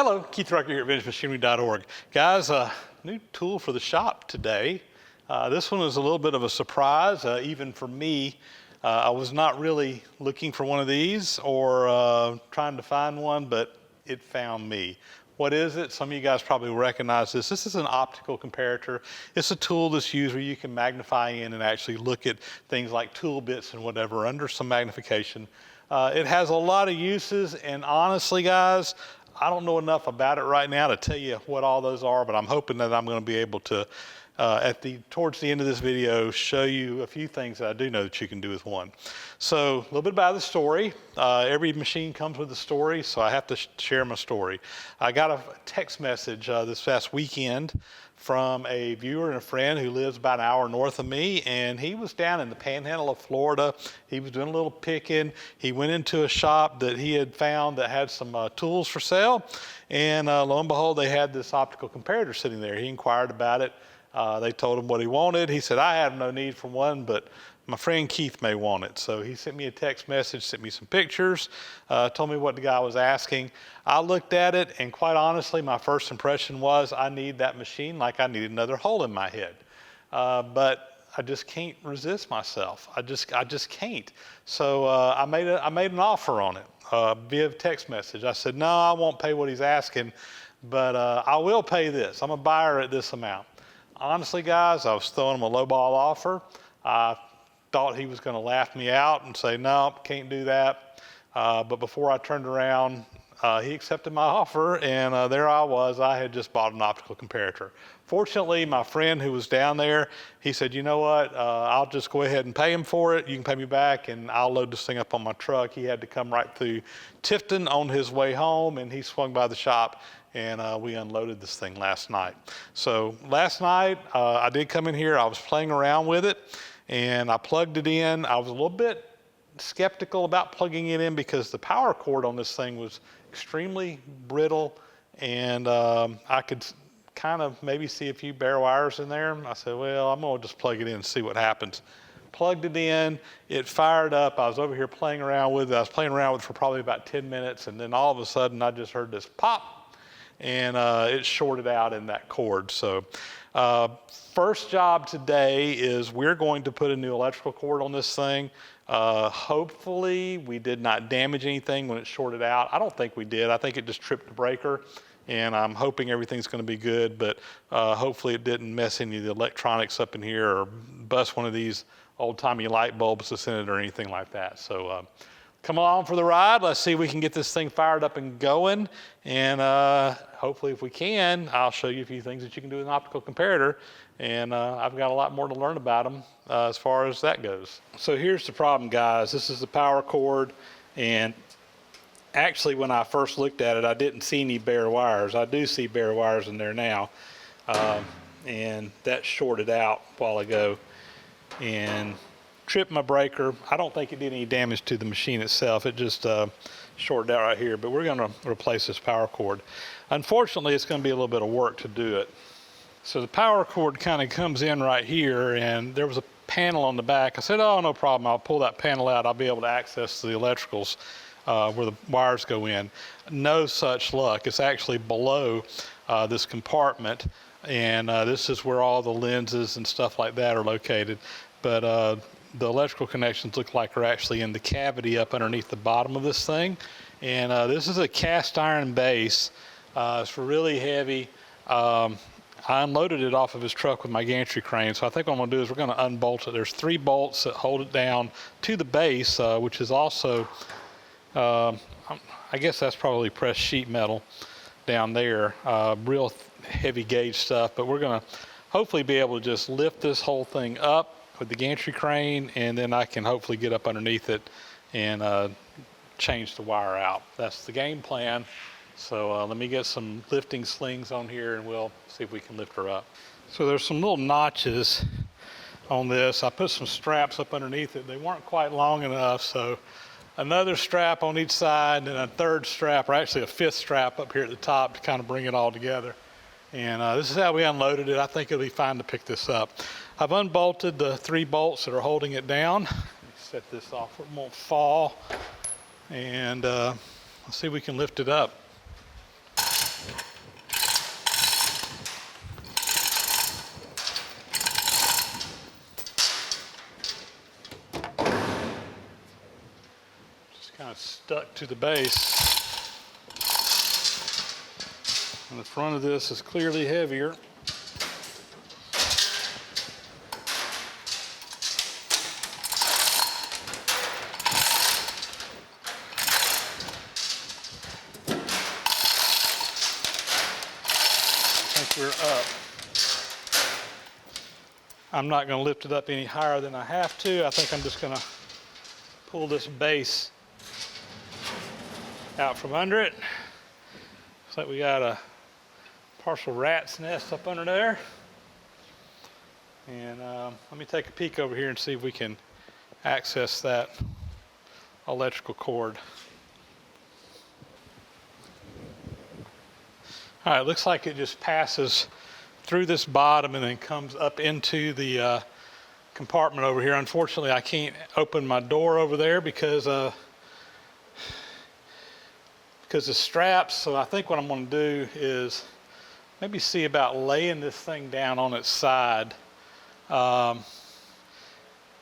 Hello, Keith Rucker here at VintageMachinery.org. Guys, new tool for the shop today. This one is a little bit of a surprise, even for me. I was not really looking for one of these or trying to find one, but it found me. What is it? Some of you guys probably recognize this. This is an optical comparator. It's a tool that's used where you can magnify in and actually look at things like tool bits and whatever under some magnification. It has a lot of uses, and honestly, guys, I don't know enough about it right now to tell you what all those are, but I'm hoping that I'm going to be able to, towards the end of this video, show you a few things that I do know that you can do with one. So a little bit about the story. Every machine comes with a story, so I have to share my story. I got a text message this past weekend from a viewer and a friend who lives about an hour north of me, and he was down in the panhandle of Florida. He was doing a little picking. He went into a shop that he had found that had some tools for sale, and lo and behold, they had this optical comparator sitting there. He inquired about it. They told him what he wanted. He said, I have no need for one, but my friend Keith may want it. So he sent me a text message, sent me some pictures, told me what the guy was asking. I looked at it, and quite honestly, my first impression was I need that machine like I need another hole in my head. But I just can't resist myself. I just can't. So I made an offer on it via text message. I said, no, I won't pay what he's asking, but I will pay this. I'm a buyer at this amount. Honestly, guys, I was throwing him a lowball offer. I thought he was going to laugh me out and say, no, can't do that. But before I turned around, he accepted my offer, and there I was. I had just bought an optical comparator. Fortunately, my friend who was down there, he said, you know what, I'll just go ahead and pay him for it. You can pay me back, and I'll load this thing up on my truck. He had to come right through Tifton on his way home, and he swung by the shop, and we unloaded this thing last night. So last night, I did come in here. I was playing around with it, and I plugged it in. I was a little bit skeptical about plugging it in because the power cord on this thing was extremely brittle, and I could kind of maybe see a few bare wires in there. I said, well, I'm going to just plug it in and see what happens. Plugged it in, it fired up. I was over here playing around with it. I was playing around with it for probably about 10 minutes, and then all of a sudden I just heard this pop, and it shorted out in that cord. So first job today is we're going to put a new electrical cord on this thing. Hopefully we did not damage anything when it shorted out. I don't think we did. I think it just tripped the breaker, and I'm hoping everything's going to be good, but hopefully it didn't mess any of the electronics up in here or bust one of these old-timey light bulbs that's in it or anything like that. So come along for the ride. Let's see if we can get this thing fired up and going, and hopefully if we can, I'll show you a few things that you can do with an optical comparator, and I've got a lot more to learn about them as far as that goes. So here's the problem, guys. This is the power cord, and actually when I first looked at it, I didn't see any bare wires. I do see bare wires in there now, and that shorted out a while ago and tripped my breaker. I don't think it did any damage to the machine itself. It just shorted out right here, but we're going to replace this power cord. Unfortunately, it's going to be a little bit of work to do it. So the power cord kind of comes in right here, and there was a panel on the back. I said, oh, no problem. I'll pull that panel out. I'll be able to access the electricals where the wires go in. No such luck. It's actually below this compartment, and this is where all the lenses and stuff like that are located. But the electrical connections look like they're actually in the cavity up underneath the bottom of this thing. And this is a cast iron base. It's really heavy. I unloaded it off of his truck with my gantry crane. So I think what I'm going to do is we're going to unbolt it. There's 3 bolts that hold it down to the base, which is also, I guess that's probably pressed sheet metal down there. Real heavy gauge stuff. But we're going to hopefully be able to just lift this whole thing up with the gantry crane, and then I can hopefully get up underneath it and change the wire out. That's the game plan. So let me get some lifting slings on here, and we'll see if we can lift her up. So there's some little notches on this. I put some straps up underneath it. They weren't quite long enough, so another strap on each side, and a third strap, or actually a 5th strap up here at the top to kind of bring it all together. And this is how we unloaded it. I think it'll be fine to pick this up. I've unbolted the 3 bolts that are holding it down. Let me set this off so it won't fall. And let's see if we can lift it up. kind of stuck to the base. And the front of this is clearly heavier. We're up. I'm not going to lift it up any higher than I have to. I think I'm just going to pull this base out from under it. Looks like we got a partial rat's nest up under there. And let me take a peek over here and see if we can access that electrical cord. All right, looks like it just passes through this bottom and then comes up into the compartment over here. Unfortunately, I can't open my door over there because the straps. So I think what I'm going to do is maybe see about laying this thing down on its side. And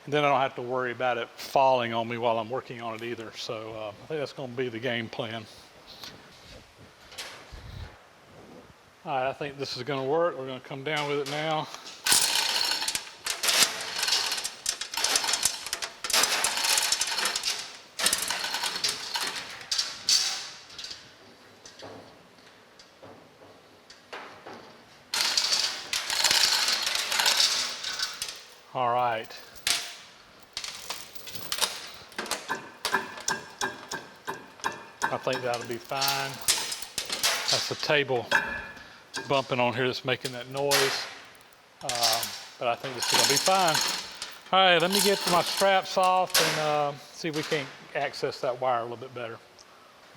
then I don't have to worry about it falling on me while I'm working on it either. So I think that's going to be the game plan. All right, I think this is going to work. We're going to come down with it now. All right. I think that'll be fine. That's the table bumping on here that's making that noise. But I think this is going to be fine. All right, let me get my straps off and see if we can access that wire a little bit better.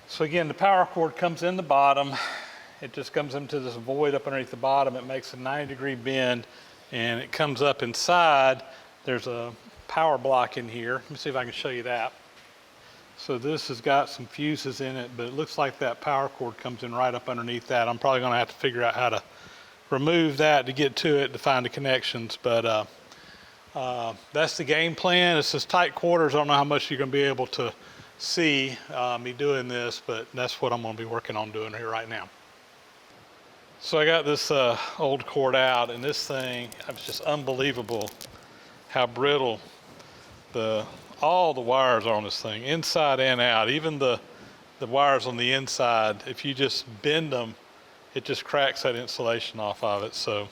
So again, the power cord comes in the bottom. It just comes into this void up underneath the bottom. It makes a 90-degree bend and it comes up inside. There's a power block in here. Let me see if I can show you that. So this has got some fuses in it, but it looks like that power cord comes in right up underneath that. I'm probably going to have to figure out how to remove that to get to it to find the connections, but that's the game plan. It's just tight quarters. I don't know how much you're going to be able to see me doing this, but that's what I'm going to be working on doing here right now. So I got this old cord out, and this thing, it's just unbelievable how brittle all the wires are on this thing, inside and out. Even the wires on the inside, if you just bend them, it just cracks that insulation off of it. So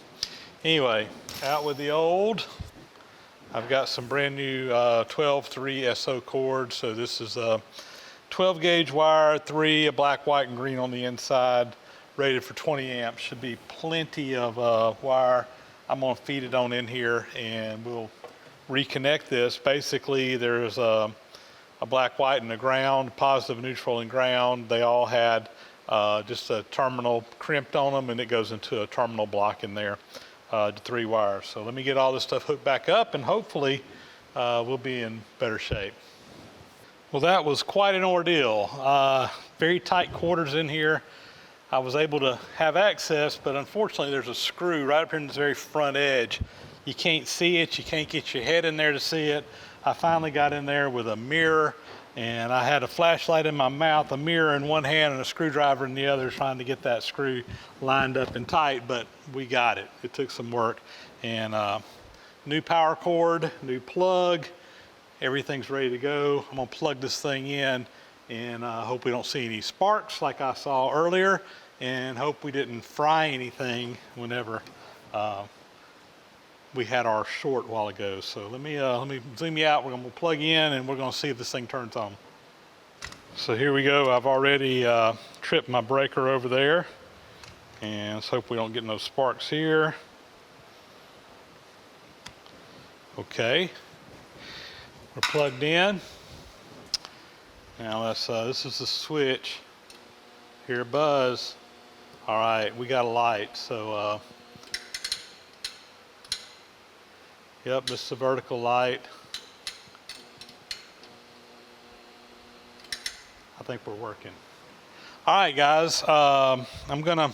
anyway, out with the old. I've got some brand new 12-3 SO cords. So this is a 12 gauge wire, 3, a black, white, and green on the inside, rated for 20 amps. Should be plenty of wire. I'm gonna feed it on in here and we'll reconnect this. Basically, there's a black, white, and a ground, positive, neutral, and ground. They all had just a terminal crimped on them, and it goes into a terminal block in there, 3 wires. So let me get all this stuff hooked back up, and hopefully we'll be in better shape. Well, that was quite an ordeal. Very tight quarters in here. I was able to have access, but unfortunately there's a screw right up here in this very front edge. You can't see it, you can't get your head in there to see it. I finally got in there with a mirror, and I had a flashlight in my mouth, a mirror in one hand, and a screwdriver in the other, trying to get that screw lined up and tight, but we got it. It took some work. And new power cord, new plug, everything's ready to go. I'm gonna plug this thing in and hope we don't see any sparks like I saw earlier, and hope we didn't fry anything whenever we had our short a while ago. So let me zoom you out. We're gonna plug in and we're gonna see if this thing turns on. So here we go. I've already tripped my breaker over there, and let's hope we don't get no sparks here. Okay, we're plugged in. Now let's this is the switch. Hear a buzz. All right, we got a light. So yep, this is the vertical light. I think we're working. All right, guys, I'm gonna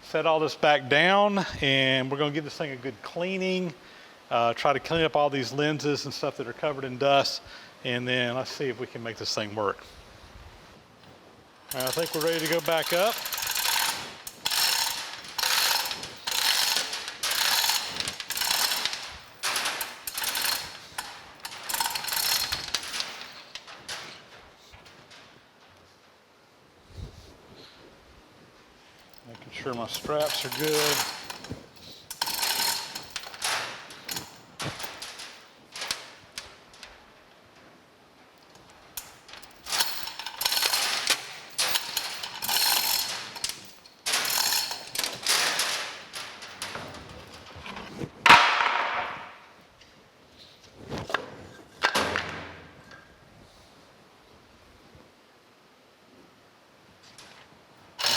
set all this back down, and we're gonna give this thing a good cleaning, try to clean up all these lenses and stuff that are covered in dust, and then let's see if we can make this thing work. I think we're ready to go back up. Making sure my straps are good.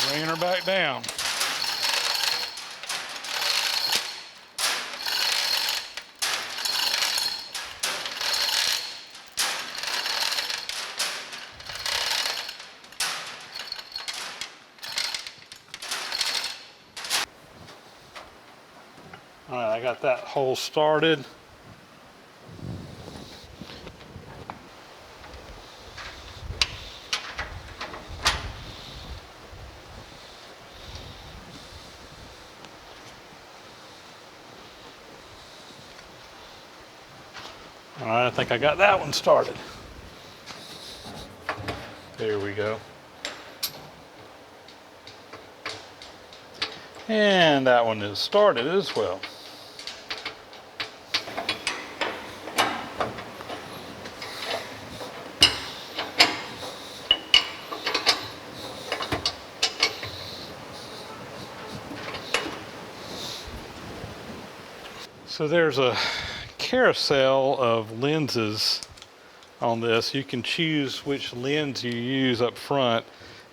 Bringing her back down. All right, I got that hole started. All right, I think I got that one started. There we go. And that one is started as well. So there's a carousel of lenses on this. You can choose which lens you use up front,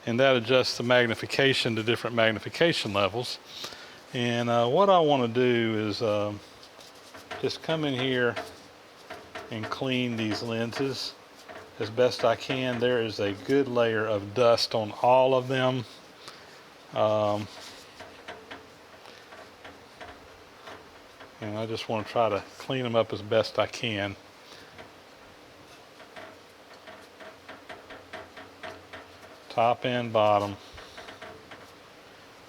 and that adjusts the magnification to different magnification levels. And what I want to do is just come in here and clean these lenses as best I can. There is a good layer of dust on all of them. And I just want to try to clean them up as best I can. Top and bottom.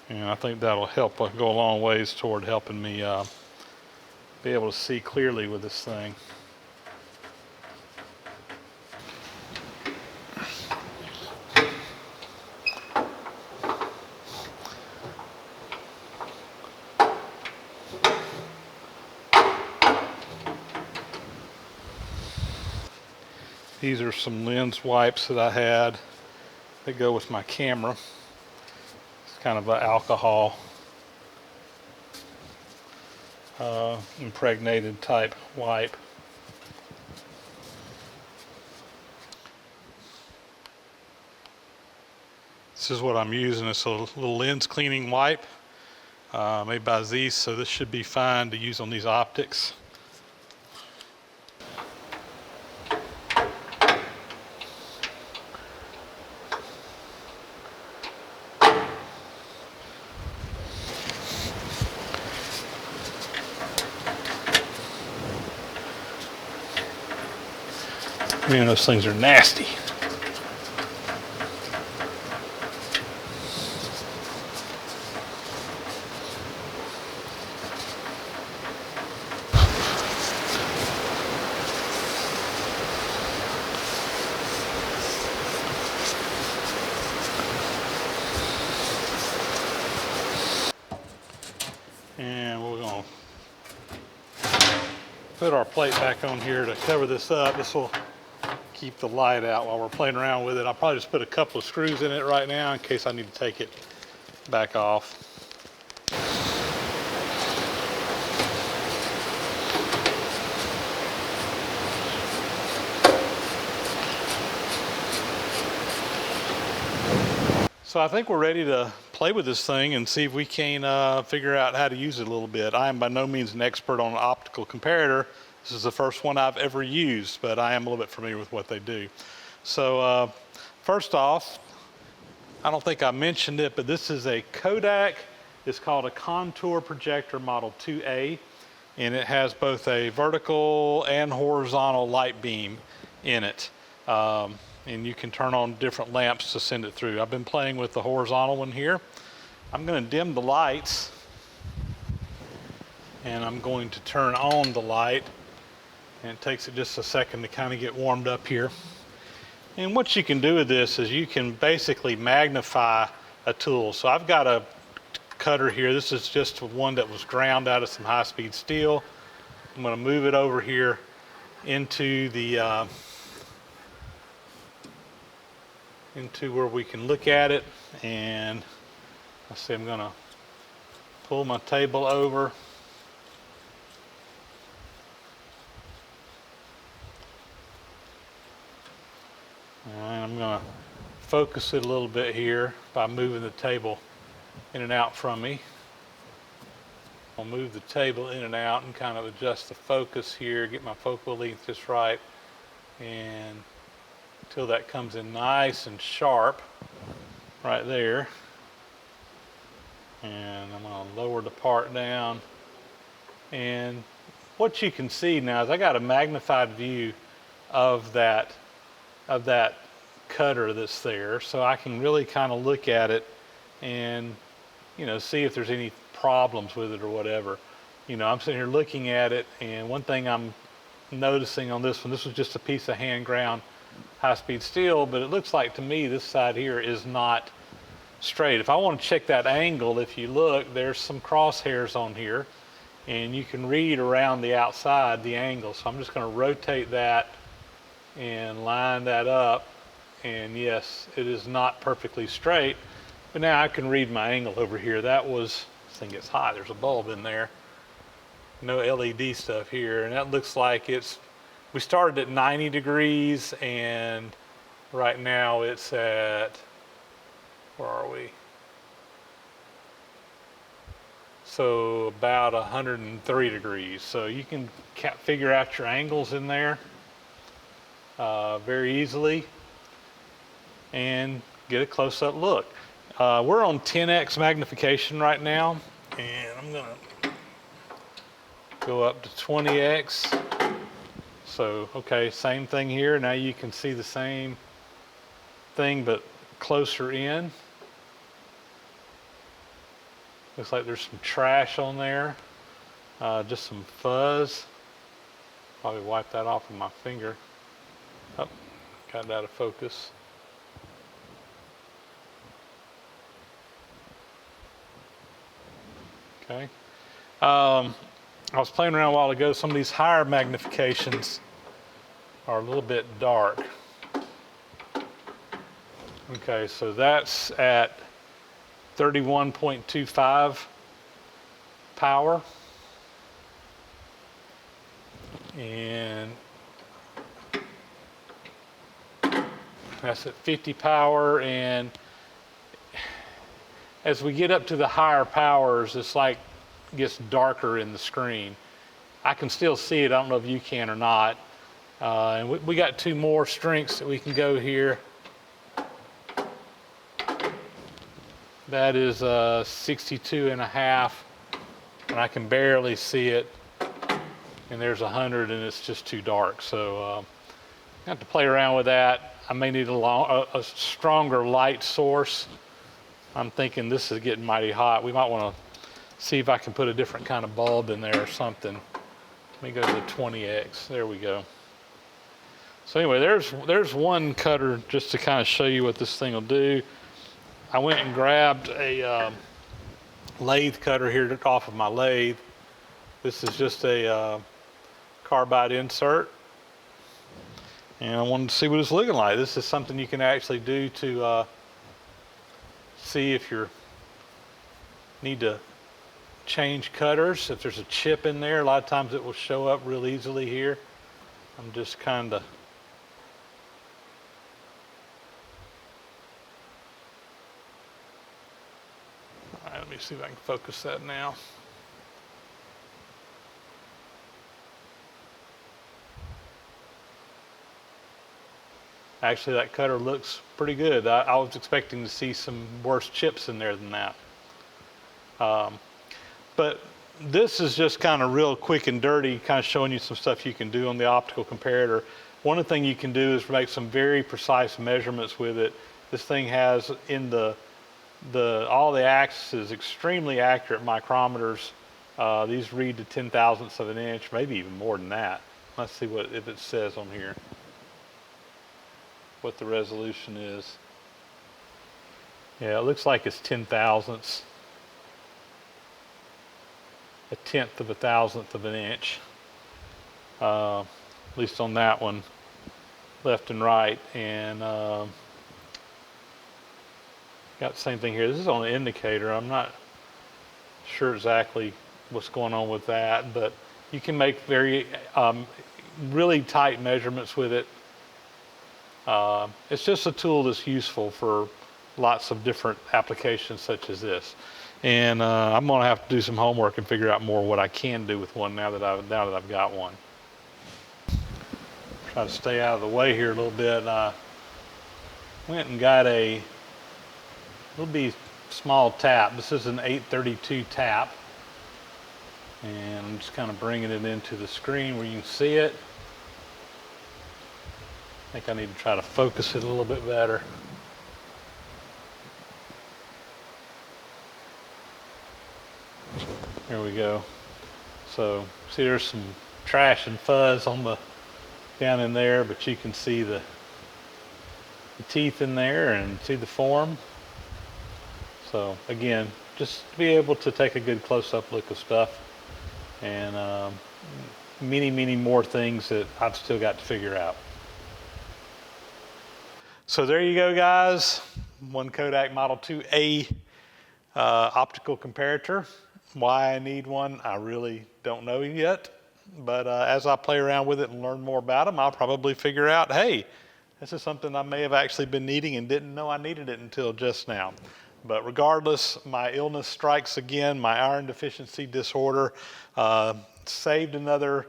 And I think that'll help go a long ways toward helping me be able to see clearly with this thing. These are some lens wipes that I had that go with my camera. It's kind of an alcohol impregnated type wipe. This is what I'm using. It's a little lens cleaning wipe made by Zeiss, so this should be fine to use on these optics. Man, those things are nasty. And we're going to put our plate back on here to cover this up. This will keep the light out while we're playing around with it. I'll probably just put a couple of screws in it right now in case I need to take it back off. So I think we're ready to play with this thing and see if we can figure out how to use it a little bit. I am by no means an expert on an optical comparator. This is the first one I've ever used, but I am a little bit familiar with what they do. So first off, I don't think I mentioned it, but this is a Kodak. It's called a Contour Projector Model 2A. and it has both a vertical and horizontal light beam in it. And you can turn on different lamps to send it through. I've been playing with the horizontal one here. I'm going to dim the lights, and I'm going to turn on the light, and it takes it just a second to kind of get warmed up here. And what you can do with this is you can basically magnify a tool. So I've got a cutter here. This is just one that was ground out of some high-speed steel. I'm going to move it over here into the into where we can look at it, and let's see, I'm going to pull my table over. And I'm going to focus it a little bit here by moving the table in and out from me. I'll move the table in and out and kind of adjust the focus here, get my focal length just right, and until that comes in nice and sharp right there. And I'm going to lower the part down. And what you can see now is I got a magnified view of that cutter that's there, so I can really kind of look at it and, you know, see if there's any problems with it or whatever. You know, I'm sitting here looking at it, and one thing I'm noticing on this one, this was just a piece of hand ground high-speed steel, but it looks like to me this side here is not straight. If I want to check that angle, if you look, there's some crosshairs on here, and you can read around the outside the angle. So I'm just going to rotate that and line that up, and yes, it is not perfectly straight, but now I can read my angle over here. That was, this thing gets hot, there's a bulb in there, no LED stuff here, and that looks like it's, we started at 90 degrees, and right now it's at, where are we? So about 103 degrees. So you can figure out your angles in there very easily and get a close-up look. We're on 10x magnification right now, and I'm gonna go up to 20x. So, okay, same thing here. Now you can see the same thing, but closer in. Looks like there's some trash on there, just some fuzz. Probably wipe that off with my finger. Oh, got it out of focus. Okay. I was playing around a while ago. Some of these higher magnifications are a little bit dark. Okay, so that's at 31.25 power. And that's at 50 power, and as we get up to the higher powers, it's like it gets darker in the screen. I can still see it, I don't know if you can or not. And we got two more strengths that we can go here. That is 62.5, and I can barely see it. And there's 100, and it's just too dark. So I have to play around with that. I may need a stronger light source. I'm thinking this is getting mighty hot. We might want to see if I can put a different kind of bulb in there or something. Let me go to the 20x. There we go. So anyway, there's one cutter just to kind of show you what this thing will do. I went and grabbed a lathe cutter here off of my lathe. This is just a carbide insert, and I wanted to see what it's looking like. This is something you can actually do to see if you need to change cutters. If there's a chip in there, a lot of times it will show up real easily here. I'm just kind of all right, let me see if I can focus that now. Actually, that cutter looks pretty good. I was expecting to see some worse chips in there than that. But this is just kind of real quick and dirty, kind of showing you some stuff you can do on the optical comparator. One of the things you can do is make some very precise measurements with it. This thing has in all the axes extremely accurate micrometers. These read to 10,000ths of an inch, maybe even more than that. Let's see if it says on here what the resolution is. Yeah, it looks like it's 10,000ths. A 1/10 of a 1,000th of an inch. At least on that one, left and right. And got the same thing here. This is on the indicator. I'm not sure exactly what's going on with that, but you can make very really tight measurements with it. It's just a tool that's useful for lots of different applications such as this. And I'm going to have to do some homework and figure out more what I can do with one now that I've got one. Try to stay out of the way here a little bit. I went and got a little bitty small tap. This is an 832 tap, and I'm just kind of bringing it into the screen where you can see it. I think I need to try to focus it a little bit better. There we go. So see, there's some trash and fuzz down in there, but you can see the teeth in there and see the form. So again, just to be able to take a good close-up look of stuff, and many more things that I've still got to figure out. So there you go, guys. One Kodak Model 2A optical comparator. Why I need one, I really don't know yet. But as I play around with it and learn more about them, I'll probably figure out, hey, this is something I may have actually been needing and didn't know I needed it until just now. But regardless, my illness strikes again, my iron deficiency disorder. Saved another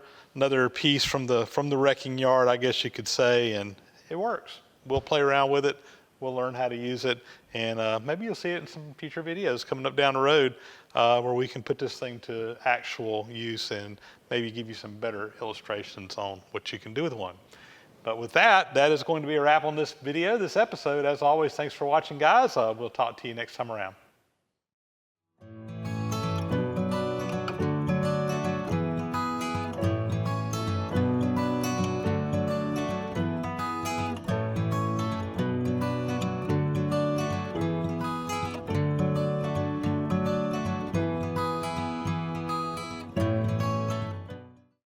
piece from the wrecking yard, I guess you could say, and it works. We'll play around with it. We'll learn how to use it, and maybe you'll see it in some future videos coming up down the road where we can put this thing to actual use and maybe give you some better illustrations on what you can do with one. But with that is going to be a wrap on this video, this episode. As always, thanks for watching, guys. We'll talk to you next time around.